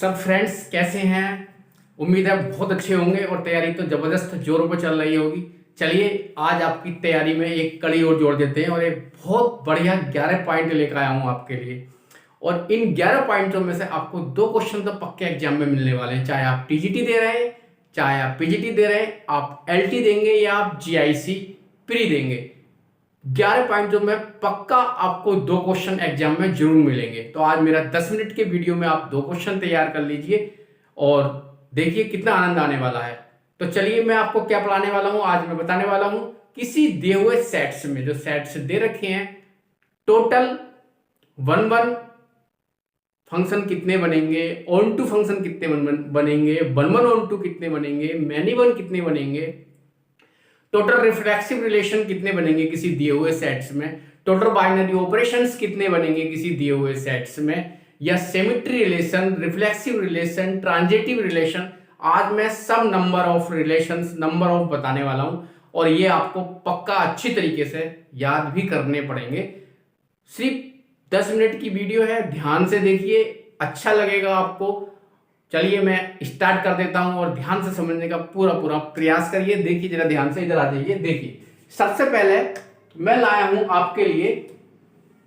सब फ्रेंड्स कैसे हैं। उम्मीद है बहुत अच्छे होंगे और तैयारी तो जबरदस्त जोरों पर चल रही होगी। चलिए आज आपकी तैयारी में एक कड़ी और जोड़ देते हैं और एक बहुत बढ़िया 11 पॉइंट लेकर आया हूं आपके लिए। और इन 11 पॉइंटों में से आपको 2 क्वेश्चन तो पक्के एग्जाम में मिलने वाले हैं, चाहे आप टीजीटी दे रहे हैं, चाहे आप पीजीटी दे रहे हैं, आप एलटी देंगे या आप जीआईसी प्री देंगे। 11 पॉइंट जो मैं पक्का आपको 2 क्वेश्चन एग्जाम में जरूर मिलेंगे। तो आज मेरा 10 मिनट के वीडियो में आप 2 क्वेश्चन तैयार कर लीजिए और देखिए कितना आनंद आने वाला है। तो चलिए मैं आपको क्या पढ़ाने वाला हूं। आज मैं बताने वाला हूं किसी दिए हुए सेट्स में, जो सेट्स दे रखे हैं, टोटल 1 फंक्शन कितने बनेंगे, ऑन टू फंक्शन कितने बनेंगे, 1 ऑन टू कितने बनेंगे, मैनी वन कितने बनेंगे, टोटल रिफ्लेक्सिव रिलेशन कितने बनेंगे किसी दिए हुए सेट्स में, टोटल बाइनरी ऑपरेशंस कितने बनेंगे किसी दिए हुए सेट्स में, या symmetry relation, reflexive relation, transitive relation. आज मैं सब number of relations, number of बताने वाला हूं और ये आपको पक्का अच्छी तरीके से याद भी करने पड़ेंगे। सिर्फ 10 मिनट की वीडियो है, ध्यान से देखिए, अच्छा लगेगा आपको। चलिए मैं स्टार्ट कर देता हूं और ध्यान से समझने का पूरा प्रयास करिए। देखिए जरा ध्यान से, इधर आ जाइए। देखिए सबसे पहले मैं लाया हूं आपके लिए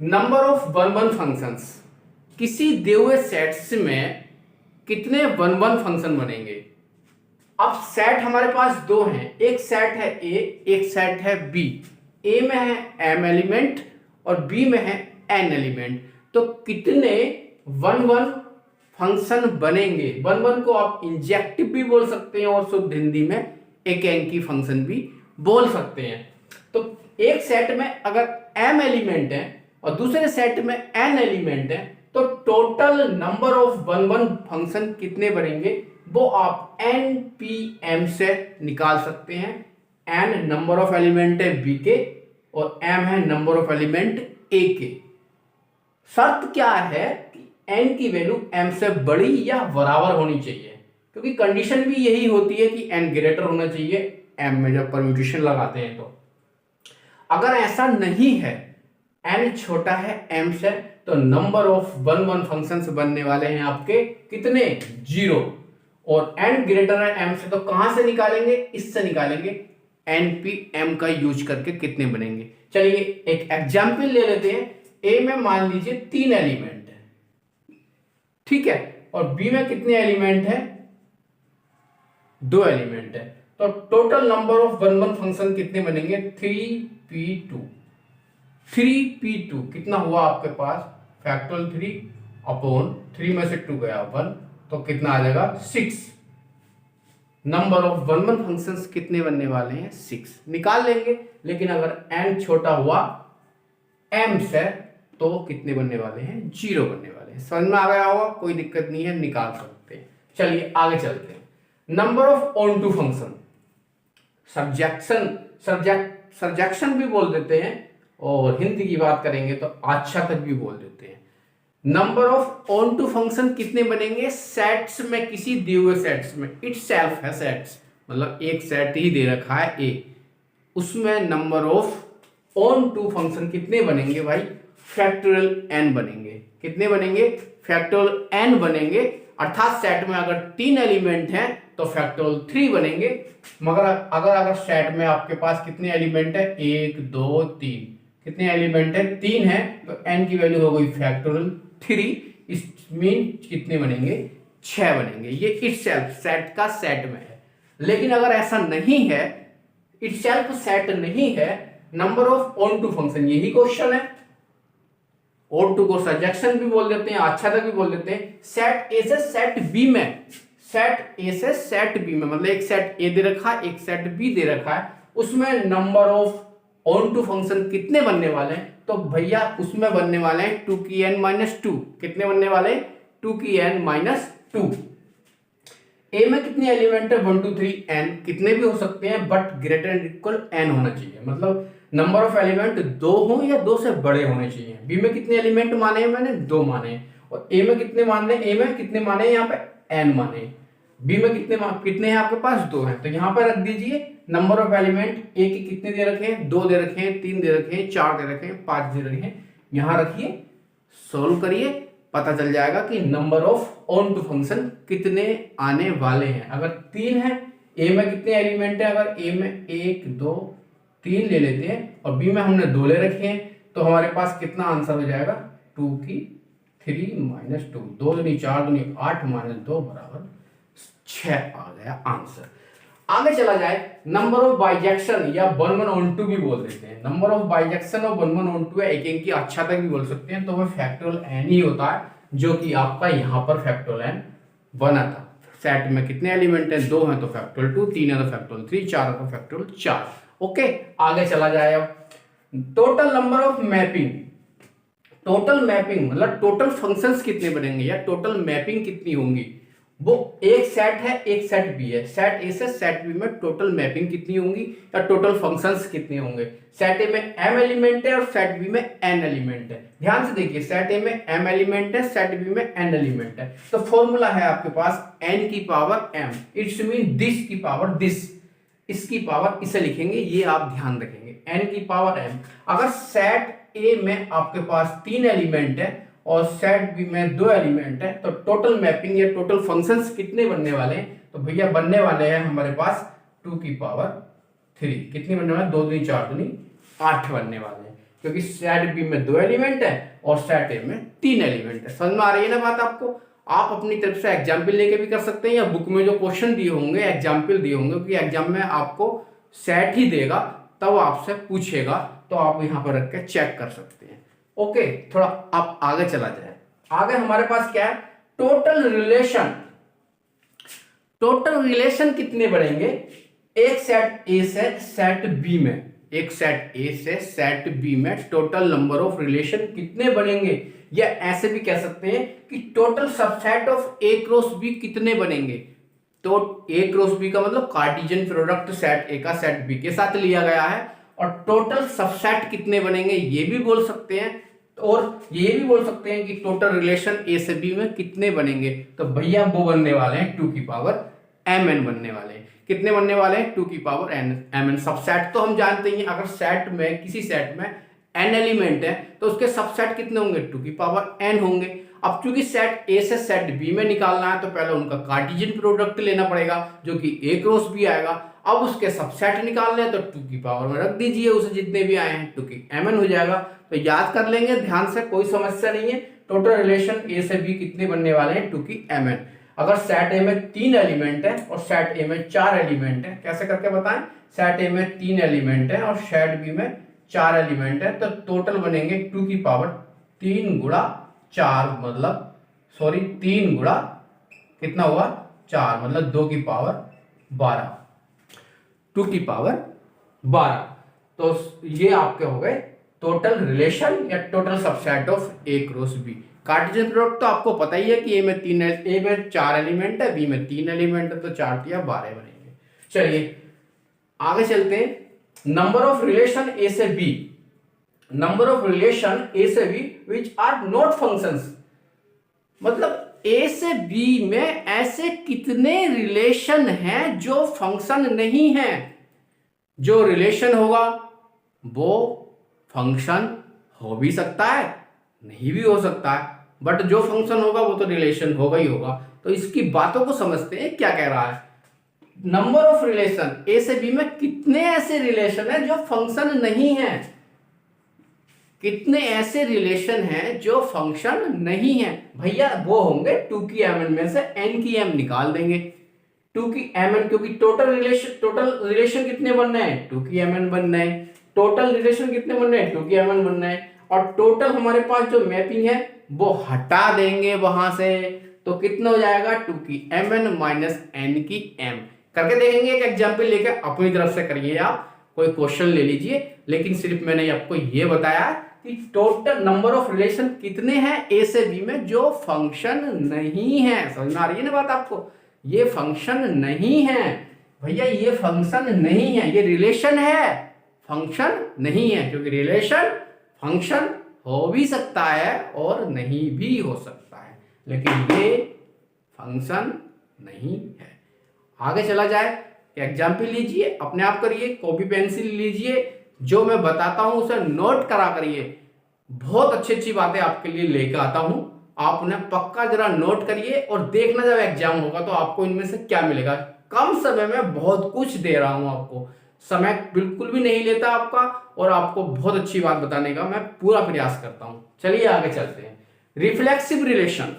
नंबर ऑफ 1 फंक्शंस। किसी दिए हुए सेट्स में कितने 1 फंक्शन बनेंगे। अब सेट हमारे पास 2 हैं, एक सेट है ए, एक सेट है बी। ए में है m एलिमेंट और बी में है n एलिमेंट। तो कितने 1 फंक्शन बनेंगे। 1 को आप इंजेक्टिव भी बोल सकते हैं और शुद्ध हिंदी में एक एंकी फंक्शन भी बोल सकते हैं। तो एक सेट में अगर m एलिमेंट है और दूसरे सेट में n एलिमेंट है तो टोटल नंबर ऑफ 1 फंक्शन कितने बनेंगे वो आप npm से निकाल सकते हैं। n नंबर ऑफ एलिमेंट है b के और m है नंबर ऑफ एलिमेंट a के। शर्त क्या है कि n की वैल्यू m से बड़ी या बराबर होनी चाहिए, क्योंकि कंडीशन भी यही होती है कि n ग्रेटर होना चाहिए m में जब परम्यूटेशन लगाते हैं। तो अगर ऐसा नहीं है, n छोटा है m से, तो नंबर ऑफ 1 फंक्शंस बनने वाले हैं आपके कितने, 0। और n ग्रेटर है m से, तो कहां से निकालेंगे, इससे निकालेंगे, npm का यूज करके कितने बनेंगे। चलिए एक एग्जाम्पल ले लेते हैं। a में मान लीजिए 3 एलिमेंट है, ठीक है, और b में कितने एलिमेंट है, 2 एलिमेंट है। तो टोटल नंबर ऑफ 1 फंक्शन कितने बनेंगे, 3p2। 3p2 कितना हुआ आपके पास, फैक्टोरियल 3/3 में से 2 गया 1, तो कितना आ जाएगा 6। नंबर ऑफ 1 फंक्शंस कितने बनने वाले हैं, 6 निकाल लेंगे। लेकिन अगर n छोटा हुआ m से तो कितने बनने वाले हैं, 0 बनने वाले हैं। समझ में आ गया होगा, कोई दिक्कत नहीं है, निकाल सकते हैं। चलिए आगे चलते हैं। Number of onto function, surjection भी बोल देते हैं और हिंदी की बात करेंगे तो अच्छा तक भी बोल देते हैं। Number of onto function कितने बनेंगे सेट्स में, किसी दिए हुए सेट्स में। इटसेल्फ है सेट्स, मतलब एक सेट ही दे रखा है ए, उसमें number of onto function कितने बनेंगे भाई, फैक्टोरियल n बनेंगे। कितने बनेंगे, फैक्टोरियल n बनेंगे। अर्थात सेट में अगर 3 एलिमेंट हैं तो फैक्टोरियल 3 बनेंगे। मगर अगर सेट में आपके पास कितने एलिमेंट है, 1 2 3, कितने एलिमेंट है, 3 है, तो n की वैल्यू हो गई फैक्टोरियल 3। इस मीन कितने बनेंगे, 6 बनेंगे। ये इटसेल्फ सेट का सेट में है। लेकिन अगर ऐसा नहीं है, इटसेल्फ सेट नहीं है, number of onto function, यही क्वेश्चन है। ऑन टू को सजेक्शन भी बोल देते हैं, अच्छा तक भी बोल देते हैं। सेट ए से सेट बी में, सेट ए से सेट बी में, मतलब एक सेट ए दे रखा है, एक सेट बी दे रखा है, उसमें number of onto function कितने बनने वाले हैं, तो भैया उसमें बनने वाले हैं 2 की n - 2। कितने बनने वाले हैं, 2 की n - 2। ए में कितने एलिमेंट है, 1 2 3 n, कितने भी हो सकते हैं, but greater and equal n होना चाहिए। मतलब नंबर ऑफ एलिमेंट 2 हो या 2 से बड़े होने चाहिए। बी में कितने एलिमेंट माने हैं, मैंने 2 माने हैं। और ए में कितने माने हैं, ए में कितने माने हैं, यहाँ पे n माने हैं। बी में कितने हैं आपके पास, 2 हैं। तो यहाँ पर रख दीजिए नंबर ऑफ एलिमेंट ए के कितने दे रखे हैं, 2 दे रखे हैं, 3 दे रखे हैं, 4 दे रखे हैं, 5 दे रखे हैं। यहां रखिए, सोल्व करिए, पता चल जाएगा कि number of onto function कितने आने वाले हैं। अगर 3 है, ए में कितने एलिमेंट है, अगर ए में 1 2 3 ले लेते हैं और बी में हमने 2 ले रखे हैं, तो हमारे पास कितना आंसर हो जाएगा, 2 की 3 माइनस 2, 2 दूनी 4 दूनी 8 माइनस 2 बराबर 6 आ गया आंसर। आगे चला जाए, नंबर ऑफ बाइजेक्शन या 1 1 ऑन टू भी बोल देते हैं। नंबर ऑफ बाइजेक्शन और 1 1 ऑन टू है, एक की अच्छा तक भी बोल सकते हैं, तो वह फैक्टोरियल एन ही होता है, जो कि आपका यहाँ पर फैक्टोरियल एन बना था। सेट में कितने एलिमेंट हैं, 2 हैं तो फैक्टोरियल 2, 3 है तो फैक्टोरियल 3, 4 है तो फैक्टोरियल 4। ओके, आगे चला जाए। अब total number of mapping, total mapping मतलब टोटल फंक्शंस कितने बनेंगे या टोटल मैपिंग कितनी होंगी, वो एक सेट है एक सेट बी है, सेट ए से सेट बी में टोटल मैपिंग कितनी होंगी या टोटल फंक्शंस कितने होंगे। सेट ए में m एलिमेंट है और सेट बी में n एलिमेंट है। ध्यान से देखिए, सेट ए में m एलिमेंट है, सेट बी में n एलिमेंट है, तो फॉर्मूला है आपके पास n की power m, it's mean this की पावर दिस, इसकी पावर इसे लिखेंगे, ये आप ध्यान रखेंगे, n की पावर m। अगर सेट ए में आपके पास 3 एलिमेंट है और सेट बी में 2 एलिमेंट है, तो टोटल मैपिंग या टोटल फंक्शंस कितने बनने वाले हैं, तो भैया बनने वाले हैं हमारे पास 2 की पावर 3। कितनी बनने वाले, 2 दूनी 4 दूनी 8 बनने वाले हैं, क्योंकि सेट बी में 2 एलिमेंट है और सेट ए में 3 एलिमेंट है। समझ में आ रही है ना बात आपको। आप अपनी तरफ से एग्जाम्पल लेके भी कर सकते हैं, या बुक में जो क्वेश्चन दिए होंगे एग्जाम्पल दिए होंगे, क्योंकि एग्जाम में आपको सेट ही देगा, तब आपसे पूछेगा, तो आप यहाँ पर रख के चेक कर सकते हैं। ओके, थोड़ा आप आगे चला जाए। आगे हमारे पास क्या है, टोटल रिलेशन। टोटल रिलेशन कितने बढ़ेंगे, एक सेट ए से सेट बी में, एक सेट ए से सेट बी में टोटल नंबर ऑफ रिलेशन कितने बनेंगे, या ऐसे भी कह सकते हैं कि total subset of A cross B कितने बनेंगे। तो ए क्रॉस बी का मतलब कार्टेशियन प्रोडक्ट सेट ए का सेट बी के साथ लिया गया है, और टोटल सबसेट कितने बनेंगे ये भी बोल सकते हैं, और ये भी बोल सकते हैं कि टोटल रिलेशन ए से बी में कितने बनेंगे। तो भैया वो बनने वाले हैं 2 की पावर एम एन बनने वाले हैं। कितने बनने वाले हैं, 2 की पावर एम एन। सबसेट तो हम जानते ही हैं, अगर सेट में किसी सेट में n एलिमेंट है तो उसके सबसेट कितने होंगे, 2 की पावर n होंगे। अब चूंकि सेट ए से सेट बी में निकालना है, तो पहले उनका कार्टेशियन प्रोडक्ट लेना पड़ेगा, जो कि ए क्रॉस बी आएगा। अब उसके सबसेट निकालने हैं तो 2 की पावर में रख दीजिए, उसे जितने भी आए हैं 2 की mn हो जाएगा। तो याद कर लेंगे ध्यान से, कोई समस्या नहीं है। टोटल रिलेशन ए से बी कितने बनने वाले हैं, 2 की mn। अगर सेट ए में 3 एलिमेंट है और सेट ए में 4 एलिमेंट है, कैसे करके बताएं, सेट ए में 3 एलिमेंट है और सेट बी में 4 एलिमेंट है, तो टोटल बनेंगे 2 की पावर 3 गुणा 4, मतलब सॉरी 3 गुणा कितना हुआ 4, मतलब 2 की पावर 12, 2 की पावर 12। तो ये आपके हो गए टोटल रिलेशन या total subset of A cross B. Cartesian product तो आपको पता ही है कि ए में 4 एलिमेंट है, बी में 3 एलिमेंट है, तो 4 या 12 बनेंगे। चलिए आगे चलते हैं। नंबर ऑफ रिलेशन ए से B, number of relation A से B which are not functions, मतलब ए से बी में ऐसे कितने रिलेशन हैं जो फंक्शन नहीं है। जो रिलेशन होगा वो फंक्शन हो भी सकता है, नहीं भी हो सकता है, बट जो फंक्शन होगा वो तो रिलेशन होगा ही होगा। तो इसकी बातों को समझते हैं क्या कह रहा है। नंबर ऑफ रिलेशन ए से बी में कितने ऐसे रिलेशन हैं जो फंक्शन नहीं है, कितने ऐसे रिलेशन हैं जो फंक्शन नहीं है, भैया वो होंगे 2 की mn में से n की m निकाल देंगे। 2 की mn, क्योंकि टोटल रिलेशन कितने बनने हैं, 2 की mn बनना है। टोटल रिलेशन कितने बनने हैं, 2 की mn बनना है, और टोटल हमारे पास जो मैपिंग है वो हटा देंगे वहां से, तो कितना हो जाएगा 2 की mn माइनस n की m। करके देखेंगे, एक एग्जाम्पल लेके अपनी तरफ से करिए, आप कोई क्वेश्चन ले लीजिए, लेकिन सिर्फ मैंने आपको ये बताया कि टोटल नंबर ऑफ रिलेशन कितने हैं ए से बी में जो फंक्शन नहीं है। समझ में आ रही है ना बात आपको, ये फंक्शन नहीं है भैया, ये फंक्शन नहीं है, ये रिलेशन है फंक्शन नहीं है, क्योंकि रिलेशन फंक्शन हो भी सकता है और नहीं भी हो सकता है, लेकिन ये फंक्शन नहीं है। आगे चला जाए, एग्जाम्पल लीजिए, अपने आप करिए, कॉपी पेंसिल लीजिए, जो मैं बताता हूं उसे नोट करा करिए। बहुत अच्छी अच्छी बातें आपके लिए लेकर आता हूं, आपने पक्का जरा नोट करिए और देखना जब एग्जाम होगा तो आपको इनमें से क्या मिलेगा। कम समय में बहुत कुछ दे रहा हूं आपको, समय बिल्कुल भी नहीं लेता आपका, और आपको बहुत अच्छी बात बताने का मैं पूरा प्रयास करता हूं। चलिए आगे चलते हैं। Reflexive relation,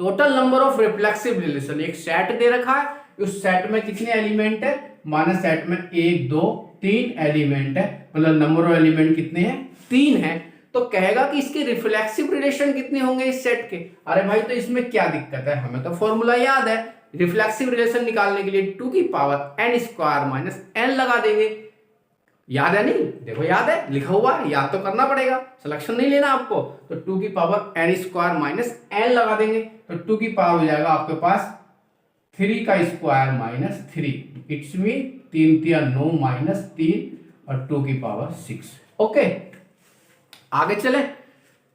total number of reflexive relation, एक सेट दे रखा है, उस सेट में कितने एलिमेंट है, माना सेट में 1 2 3 एलिमेंट है, मतलब नंबर ऑफ एलिमेंट कितने हैं, 3 है। तो कहेगा कि इसके रिफ्लेक्सिव रिलेशन कितने होंगे इस सेट के। अरे भाई तो इसमें क्या दिक्कत है, हमें तो फॉर्मूला याद है। रिफ्लेक्सिव रिलेशन निकालने के लिए 2 की power n square minus n लगा देंगे। याद है नहीं, देखो याद है, लिखा हुआ है, याद तो करना पड़ेगा, सिलेक्शन नहीं लेना आपको। तो 2 की power n square minus n लगा देंगे, तो 2 की पावर हो जाएगा आपके पास 3 का square minus 3, it's mean 3 3 9 minus 3 और 2 की पावर 6। ओके आगे चले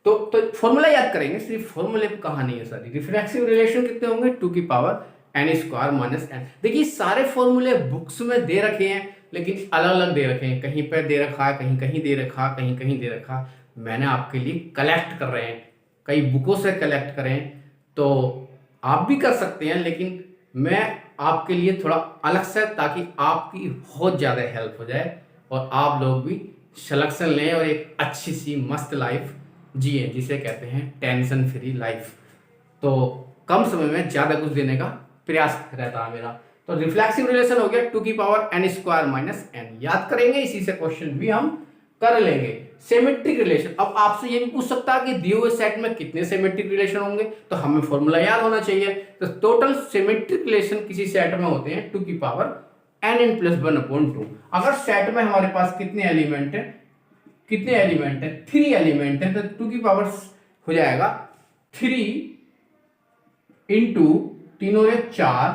तो फॉर्मूला याद करेंगे, सिर्फ फॉर्मूले पे कहानी है सारी। रिफ्लेक्सिव रिलेशन कितने होंगे, 2 की power n square minus n। देखिए सारे फॉर्मूले बुक्स में दे रखे हैं, लेकिन अलग अलग दे रखे हैं, कहीं पे दे रखा है, कहीं कहीं दे रखा, कहीं कहीं दे रखा। मैंने आपके लिए कलेक्ट कर रहे हैं, कई बुकों से कलेक्ट करें, तो आप भी कर सकते हैं, लेकिन मैं आपके लिए थोड़ा अलग से, ताकि आपकी बहुत ज़्यादा हेल्प हो जाए और आप लोग भी सिलेक्शन लें और एक अच्छी सी मस्त लाइफ जिए, जिसे कहते हैं टेंशन फ्री लाइफ। तो कम समय में ज़्यादा कुछ देने का प्रयास रहता है मेरा। तो रिफ्लेक्सिव रिलेशन हो गया 2 की power n square minus n, याद करेंगे, इसी से क्वेश्चन भी हम कर लेंगे। सिमेट्रिक रिलेशन, अब आपसे ये भी पूछ सकता है कि दिए हुए सेट में कितने सिमेट्रिक रिलेशन होंगे, तो हमें फॉर्मूला याद होना चाहिए। तो टोटल सिमेट्रिक रिलेशन किसी सेट में होते हैं 2 की पावर n प्लस 1/2। अगर सेट में हमारे पास कितने एलिमेंट है, 3 एलिमेंट है, तो 2 की पावर हो जाएगा 3 इंटू 3 और 4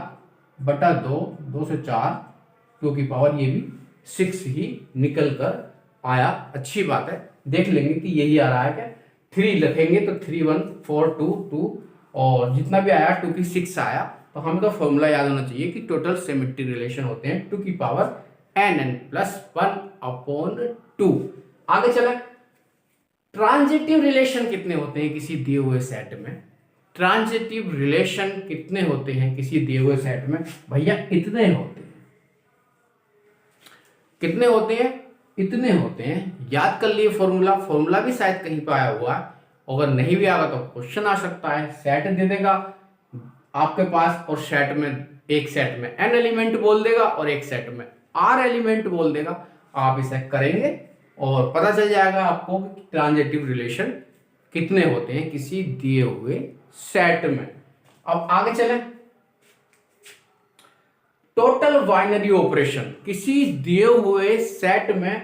बटा 2, 2 से 4, 2 की पावर ये भी 6 ही निकल कर आया। अच्छी बात है, देख लेंगे कि यही आ रहा है क्या। 3 रखेंगे तो 3 1 4 2 2, और जितना भी आया 2 की 6 आया। तो हमें तो फॉर्मूला याद होना चाहिए कि टोटल सिमेट्रिक रिलेशन होते हैं 2 की पावर n प्लस 1/2। आगे चले, ट्रांजिटिव रिलेशन कितने होते हैं किसी दिए हुए सेट में। ट्रांजिटिव रिलेशन कितने होते हैं किसी दिए हुए सेट में, भैया इतने होते हैं। कितने होते हैं, इतने होते हैं। याद कर लिए फॉर्मूला भी शायद कहीं पे आया हुआ है, अगर नहीं भी आएगा तो क्वेश्चन आ सकता है। सेट दे देगा आपके पास, और सेट में, एक सेट में n एलिमेंट बोल देगा और एक सेट में r एलिमेंट बोल देगा। आप इसे करेंगे और पता चल जाएगा आपको कि ट्रांजिटिव रिलेशन कितने होते हैं किसी दिए हुए सेट में। अब आगे चलें, टोटल बाइनरी ऑपरेशन, किसी दिए हुए सेट में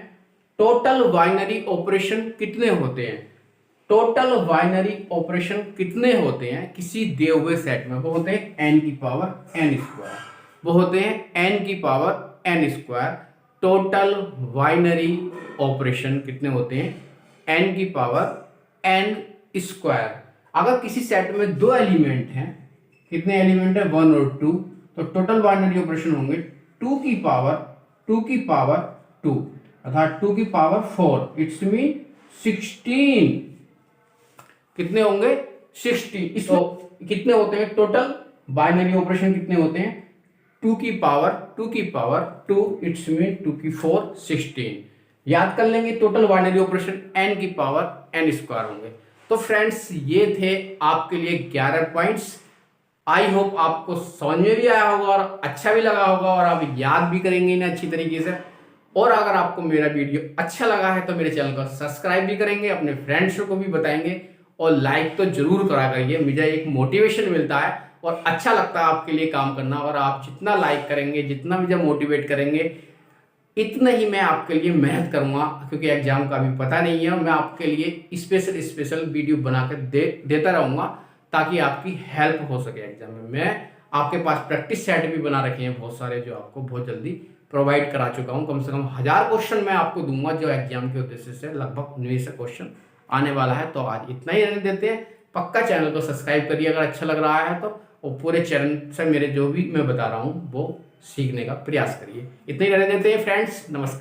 टोटल बाइनरी ऑपरेशन कितने होते हैं। टोटल बाइनरी ऑपरेशन कितने होते हैं किसी दिए हुए सेट में, वो होते हैं n की पावर n स्क्वायर, वो होते हैं n की power n square. Total binary operation कितने होते हैं, n की पावर n स्क्वायर। अगर किसी सेट में 2 एलिमेंट हैं, कितने एलिमेंट है, 1 और 2, तो टोटल बाइनरी ऑपरेशन होंगे 2 की पावर 2, अर्थात 2 की पावर 4, इट्स मीन 16। कितने होंगे, 60। तो कितने होते हैं टोटल बाइनरी ऑपरेशन, कितने होते हैं, 2 की पावर 2, इट्स मीन 2 की 4, 16। याद कर लेंगे, टोटल बाइनरी ऑपरेशन n की पावर n स्क्वायर होंगे। तो फ्रेंड्स ये थे आपके लिए 11 पॉइंट्स। आई होप आपको समझ में भी आया होगा और अच्छा भी लगा होगा, और आप याद भी करेंगे इन्हें अच्छी तरीके से। और अगर आपको मेरा वीडियो अच्छा लगा है तो मेरे चैनल को सब्सक्राइब भी करेंगे, अपने फ्रेंड्स को भी बताएंगे, और लाइक तो जरूर करा करिए। मुझे एक मोटिवेशन मिलता है और अच्छा लगता है आपके लिए काम करना, और आप जितना लाइक करेंगे, जितना मुझे मोटिवेट करेंगे, इतना ही मैं आपके लिए मेहनत करूंगा, क्योंकि एग्जाम का भी पता नहीं है। मैं आपके लिए स्पेशल वीडियो बना कर देता रहूंगा, ताकि आपकी हेल्प हो सके एग्जाम में। मैं आपके पास प्रैक्टिस सेट भी बना रखे हैं बहुत सारे, जो आपको बहुत जल्दी प्रोवाइड करा चुका हूं। कम से कम 1000 क्वेश्चन मैं आपको दूंगा, जो एग्जाम के उद्देश्य से लगभग 19 क्वेश्चन आने वाला है। तो आज इतना ही रहने देते हैं। पक्का चैनल को सब्सक्राइब करिए अगर अच्छा लग रहा है तो, और पूरे चैनल से मेरे जो भी मैं बता रहा हूँ वो सीखने का प्रयास करिए। इतना ही रहने देते हैं फ्रेंड्स, नमस्कार।